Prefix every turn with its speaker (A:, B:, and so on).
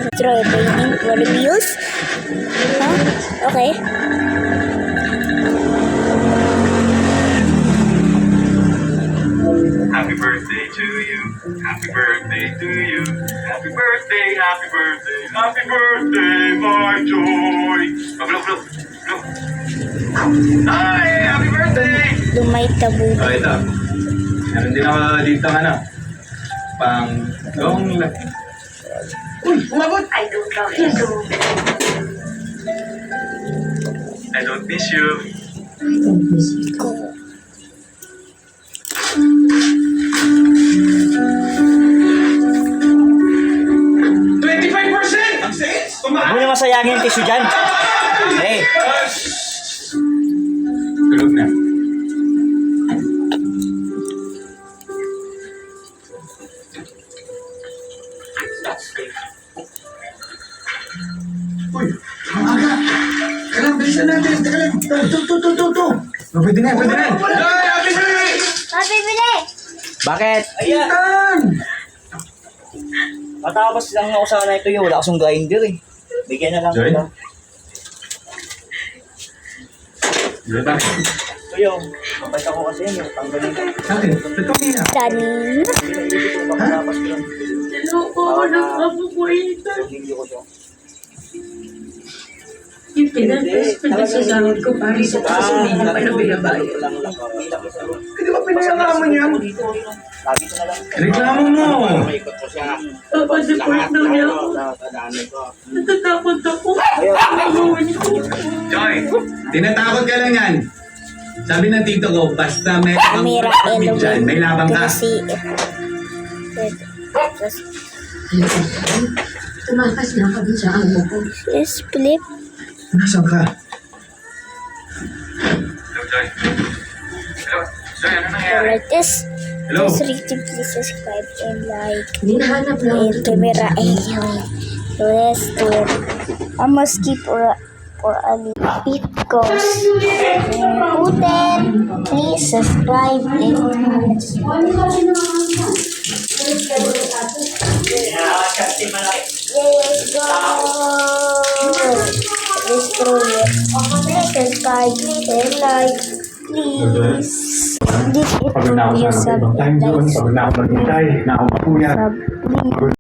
A: Strawberry reviews. Huh? Okay.
B: Happy birthday to you. Happy birthday to you. Happy birthday, happy birthday, happy birthday, my joy. Blow. Ay, happy birthday!
A: Lumay tabu.
B: Oh, ito. Meron din ako dito, pang long life. Uy, umabot!
C: I don't love you so.
B: I don't miss you.
A: Ko.
B: Ang sales!
D: Huwag mo na masayangin yung tissue dyan. Hey,
B: Tulog na.
E: Uy, ang aga. Kailangan bilisan natin. Teka lang. To. Pwede na.
B: Ay, happy birthday!
A: Happy birthday!
D: bakit? Ayan.
E: Tan!
D: Matapos lang ako sana ito yun. Wala akong grinder eh. Bigyan na lang
B: Joy?
D: kita.
B: Diba?
D: Ito yung, kapag ako kasi yun, yung tanggalin ko.
E: Akin, ito kaya.
A: Dani.
D: Pinaisip ko pagkatapos ko lang.
C: Niloko ko ng amo ko ito.
D: Hindi ko siya.
C: Yung pinagsasahod ko para sa kasi hindi na pa na binabayad.
E: Hindi ba pinalaman niya?
D: Lagi ko na lang.
E: Reklamo mo.
C: Papasupport na niya ako. Natatakot ako. Gagawin ko.
B: Joy!
E: Tinatakot ka lang yan. Sabi ng tito ko, basta may
A: Amira
E: kapatid dyan, may labang ka.
A: Kasi
C: Tumakas na ako dun sa amo ko.
A: is flip.
E: Nasaan ka?
B: Hello, Joy. Hello? Joy, ano nangyari?
A: Like this.
E: Hello?
A: Please reactive, please subscribe and like.
C: Hinahanap lang
A: And camera anyway. Let's do it. I must keep for a little bit goes. Putin, please subscribe and let's go. Destroy it. Please subscribe and like. Please. This is
E: Pagod na ako sa ibang time zone, pagod na ako maghintay, na ako mapuyat.
A: Please.